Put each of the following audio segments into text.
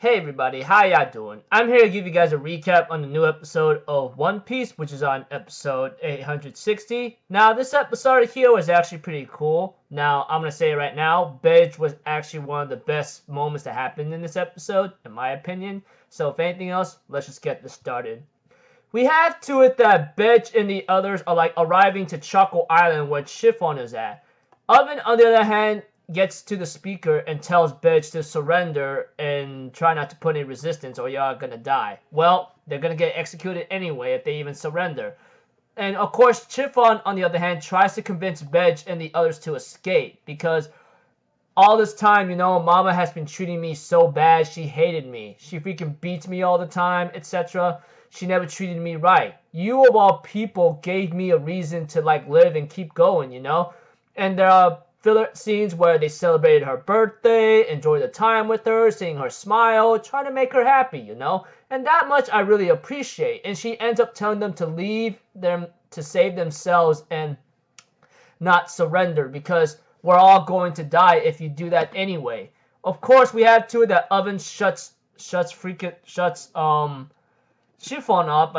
Hey everybody, how y'all doing? I'm here to give you guys a recap on the new episode of One Piece, which is on episode 860. Now, this episode here was actually pretty cool. Now, I'm going to say it right now, Bege was actually one of the best moments that happened in this episode, in my opinion. So, if anything else, let's just get this started. We have to it that Bege and the others are like arriving to Choco Island where Chiffon is at. Oven, on the other hand, gets to the speaker and tells Bege to surrender and try not to put any resistance or y'all gonna die. Well, they're gonna get executed anyway if they even surrender. And of course, Chiffon, on the other hand, tries to convince Bege and the others to escape because all this time, Mama has been treating me so bad. She hated me. She freaking beats me all the time, etc. She never treated me right. You, of all people, gave me a reason to live and keep going, And there are filler scenes where they celebrated her birthday, enjoyed the time with her, seeing her smile, trying to make her happy, And that much I really appreciate. And she ends up telling them to leave them to save themselves and not surrender because we're all going to die if you do that anyway. Of course, we have to that Oven shuts Chiffon up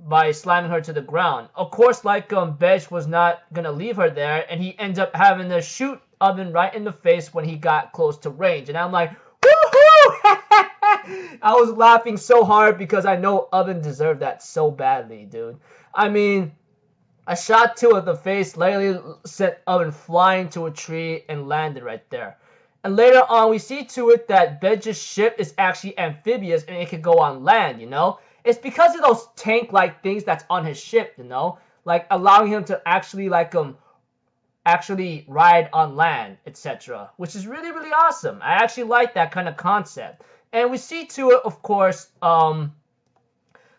by slamming her to the ground. Of course, Bege was not gonna leave her there, and he ends up having to shoot Oven right in the face when he got close to range. And I'm like, woohoo! I was laughing so hard because I know Oven deserved that so badly, dude. I mean, a shot to the face literally sent Oven flying to a tree and landed right there. And later on, we see to it that Bege's ship is actually amphibious and it can go on land, It's because of those tank-like things that's on his ship, Like allowing him to actually ride on land, etc. Which is really, really awesome. I actually like that kind of concept. And we see to it, of course,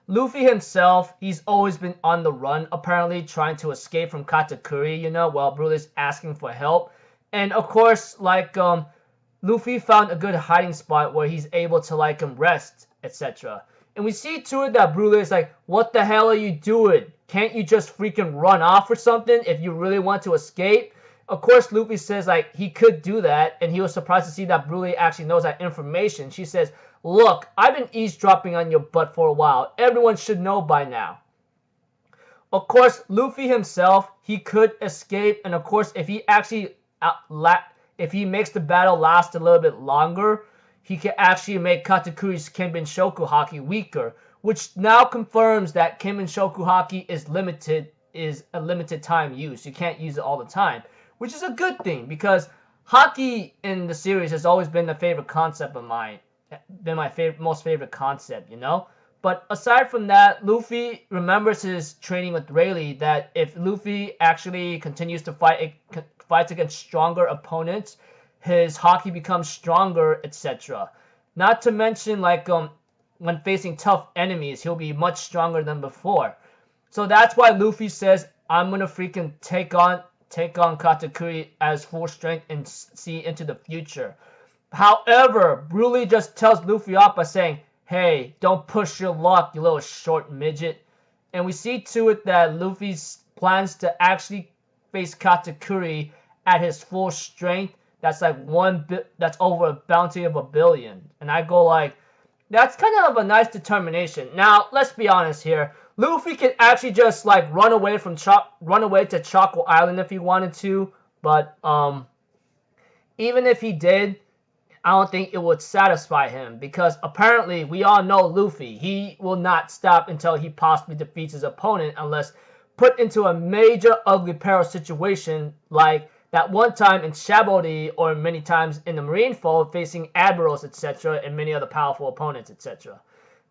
Luffy himself, he's always been on the run, apparently trying to escape from Katakuri, while Broly's asking for help. And of course, Luffy found a good hiding spot where he's able to rest, etc. And we see to it that Broly is like, what the hell are you doing? Can't you just freaking run off or something if you really want to escape? Of course, Luffy says he could do that, and he was surprised to see that Broly actually knows that information. She says, look, I've been eavesdropping on your butt for a while. Everyone should know by now. Of course, Luffy himself, he could escape, and of course, if he actually if he makes the battle last a little bit longer, he can actually make Katakuri's Kenbin Shoku Haki weaker, which now confirms that Kenbin Shoku Haki is a limited time use. You can't use it all the time, which is a good thing because Haki in the series has always been the favorite concept of mine, been my most favorite concept, But aside from that, Luffy remembers his training with Rayleigh that if Luffy actually continues to fights against stronger opponents, his Haki becomes stronger, etc. Not to mention, when facing tough enemies, he'll be much stronger than before. So that's why Luffy says, I'm gonna freaking take on Katakuri as full strength and see into the future. However, Broly just tells Luffy off by saying, hey, don't push your luck, you little short midget. And we see to it that Luffy plans to actually face Katakuri at his full strength. That's that's over a bounty of 1 billion. And I go that's kind of a nice determination. Now, let's be honest here. Luffy can actually just run away to Choco Island if he wanted to, but even if he did, I don't think it would satisfy him because apparently we all know Luffy. He will not stop until he possibly defeats his opponent unless put into a major ugly peril situation like that one time in Sabaody or many times in the Marineford facing admirals, etc. and many other powerful opponents, etc.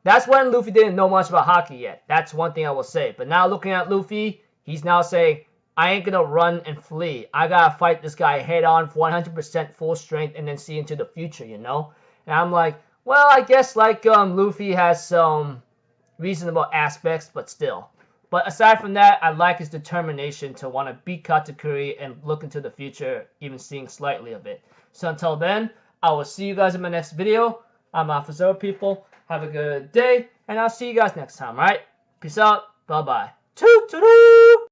That's when Luffy didn't know much about Haki yet. That's one thing I will say. But now looking at Luffy, he's now saying, I ain't gonna run and flee. I gotta fight this guy head on for 100% full strength and then see into the future, And I'm like, well, I guess Luffy has some reasonable aspects, but still. But aside from that, I like his determination to want to beat Katakuri and look into the future, even seeing slightly of it. So until then, I will see you guys in my next video. I'm Alpha people. Have a good day, and I'll see you guys next time, alright? Peace out. Bye-bye. Toot-toot-toot!